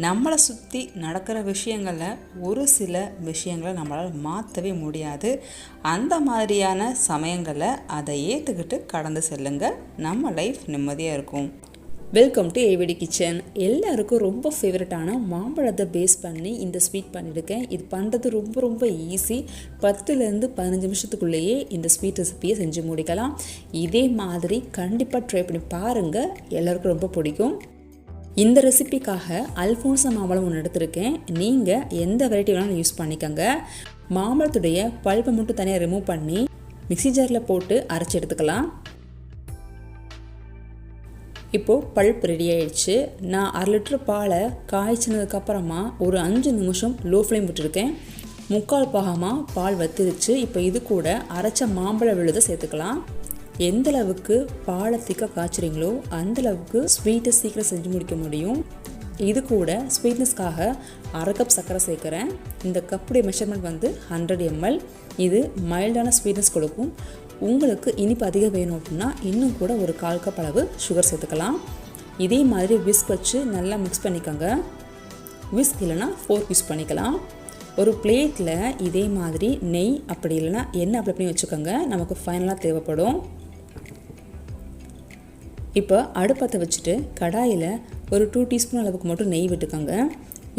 நம்மளை சுற்றி நடக்கிற விஷயங்களில் ஒரு சில விஷயங்களை நம்மளால் மாற்றவே முடியாது. அந்த மாதிரியான சமயங்களில் அதை ஏற்றுக்கிட்டு கடந்து செல்லுங்க. நம்ம லைஃப் நிம்மதியாக இருக்கும். Welcome to AVT kitchen. எல்லாருக்கும் ரொம்ப ஃபேவரட்டான மாம்பழத்தை பேஸ் பண்ணி இந்த ஸ்வீட் பண்ணியிருக்கேன். இது பண்ணுறது ரொம்ப ஈஸி. 10லேருந்து 15 நிமிஷத்துக்குள்ளேயே இந்த ஸ்வீட் ரெசிப்பியை செஞ்சு முடிக்கலாம். இதே மாதிரி கண்டிப்பாக ட்ரை பண்ணி பாருங்கள், எல்லாருக்கும் ரொம்ப பிடிக்கும். இந்த ரெசிபிக்காக அல்ஃபோன்சா மாம்பழம் ஒன்று எடுத்திருக்கேன். நீங்கள் எந்த வெரைட்டி வேணாலும் யூஸ் பண்ணிக்கோங்க. மாம்பழத்துடைய பல்பை மட்டும் தனியாக ரிமூவ் பண்ணி மிக்ஸி ஜாரில் போட்டு அரைச்சி எடுத்துக்கலாம். இப்போது பல்ப் ரெடி ஆயிடுச்சு. நான் 1/2 லிட்டர் பாலை காய்ச்சினதுக்கப்புறமா ஒரு 5 நிமிஷம் லோ ஃப்ளேம் விட்டுருக்கேன். 3/4 பாகமாக பால் வத்திருச்சு. இப்போ இது கூட அரைச்ச மாம்பழ விழுதை சேர்த்துக்கலாம். எந்த அளவுக்கு பாலை திக்காக காய்ச்சுறீங்களோ அந்தளவுக்கு ஸ்வீட்டை சீக்கிரம் செஞ்சு முடிக்க முடியும். இது கூட ஸ்வீட்னஸ்க்காக 1/2 கப் சர்க்கரை சேர்க்குறேன். இந்த கப்புடைய மெஷர்மெண்ட் வந்து 100 ml. இது மைல்டான ஸ்வீட்னஸ் கொடுக்கும். உங்களுக்கு இனிப்பு அதிகம் வேணும் அப்படின்னா இன்னும் கூட ஒரு 1/4 கப் அளவு சுகர் சேர்த்துக்கலாம். இதே மாதிரி விஸ்க் வச்சு நல்லா மிக்ஸ் பண்ணிக்கோங்க. விஸ்க் இல்லைனா ஃபோர்க் யூஸ் பண்ணிக்கலாம். ஒரு பிளேட்டில் இதே மாதிரி நெய் அப்படி இல்லைனா எண்ணெய் அப்ளை பண்ணி வச்சுக்கோங்க. நமக்கு ஃபைனலாக தேவைப்படும். இப்போ அடுப்பத்தை வச்சுட்டு கடாயில் ஒரு 2 டீஸ்பூன் அளவுக்கு மட்டும் நெய் விட்டுக்கோங்க.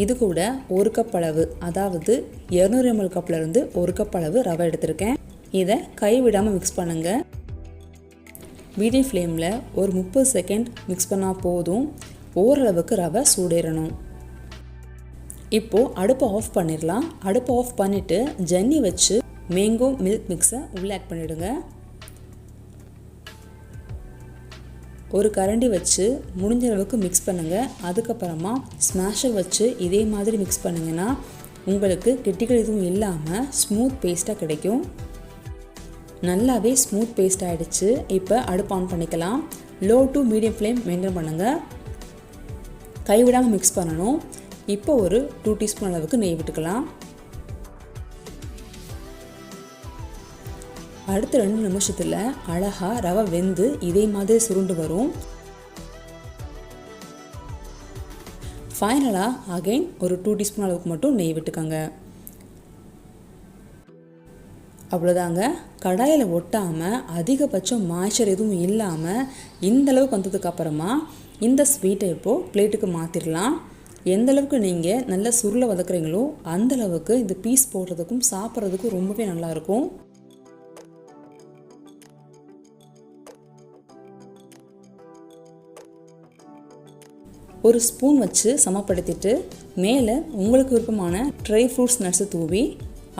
இது கூட 1 கப் அளவு, அதாவது 200 ml கப்லேருந்து 1 கப் அளவு ரவை எடுத்திருக்கேன். இதை கைவிடாமல் மிக்ஸ் பண்ணுங்கள். மீடியம் ஃப்ளேமில் ஒரு 30 செகண்ட் மிக்ஸ் பண்ணால் போதும். ஓரளவுக்கு ரவை சூடேறணும். இப்போது அடுப்பை ஆஃப் பண்ணிடலாம். அடுப்பை ஆஃப் பண்ணிவிட்டு ஜன்னி வச்சு மேங்கோ மில்க் மிக்ஸை உள்ளே ஆட் பண்ணிவிடுங்க. ஒரு கரண்டி வச்சு முடிஞ்ச அளவுக்கு மிக்ஸ் பண்ணுங்கள். அதுக்கப்புறமா ஸ்மாஷர் வச்சு இதே மாதிரி மிக்ஸ் பண்ணிங்கன்னா உங்களுக்கு கெட்டிகள் எதுவும் இல்லாமல் ஸ்மூத் பேஸ்ட்டாக கிடைக்கும். நல்லாவே ஸ்மூத் பேஸ்ட் ஆகிடுச்சு. இப்போ அடுப்பு ஆன் பண்ணிக்கலாம். Low to medium flame maintain பண்ணுங்கள். கைவிடாமல் மிக்ஸ் பண்ணணும். இப்போ ஒரு 2 டீஸ்பூன் அளவுக்கு நெய் விட்டுக்கலாம். அடுத்த 2 நிமிஷத்தில் அழகாக ரவை வெந்து இதே மாதிரி சுருண்டு வரும். ஃபைனலாக அகைன் ஒரு 2 டீஸ்பூன் அளவுக்கு மட்டும் நெய் விட்டுக்கோங்க. அவ்வளோதாங்க. கடாயில் ஒட்டாமல் அதிகபட்சம் மாய்ச்சர் எதுவும் இல்லாமல் இந்தளவுக்கு வந்ததுக்கப்புறமா இந்த ஸ்வீட்டை இப்போது பிளேட்டுக்கு மாற்றிடலாம். எந்தளவுக்கு நீங்கள் நல்லா சுருளை வதக்குறீங்களோ அந்தளவுக்கு இந்த பீஸ் போடுறதுக்கும் சாப்பிட்றதுக்கும் ரொம்பவே நல்லாயிருக்கும். ஒரு ஸ்பூன் வச்சு சமப்படுத்திட்டு மேலே உங்களுக்கு விருப்பமான ட்ரை ஃப்ரூட்ஸ் நட்ஸை தூவி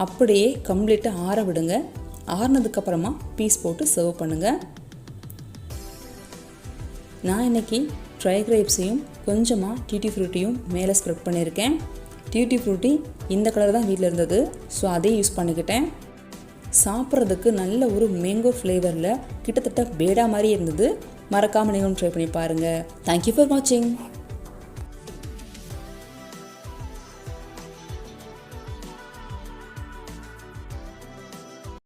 அப்படியே கம்ப்ளீட்டாக ஆற விடுங்க. ஆறினதுக்கப்புறமா பீஸ் போட்டு சர்வ் பண்ணுங்கள். நான் இன்றைக்கி ட்ரை கிரேப்ஸையும் கொஞ்சமாக டியூட்டி ஃப்ரூட்டியும் மேலே ஸ்ப்ரெட் பண்ணியிருக்கேன். டியூட்டி ஃப்ரூட்டி இந்த கலர் தான் வீட்டில் இருந்தது, ஸோ அதே யூஸ் பண்ணிக்கிட்டேன். சாப்பிட்றதுக்கு நல்ல ஒரு மேங்கோ ஃப்ளேவரில் கிட்டத்தட்ட பேடா மாதிரி இருந்தது. மறக்காமல் நீங்களும் ட்ரை பண்ணி பாருங்கள். தேங்க்யூ ஃபார் வாட்சிங்.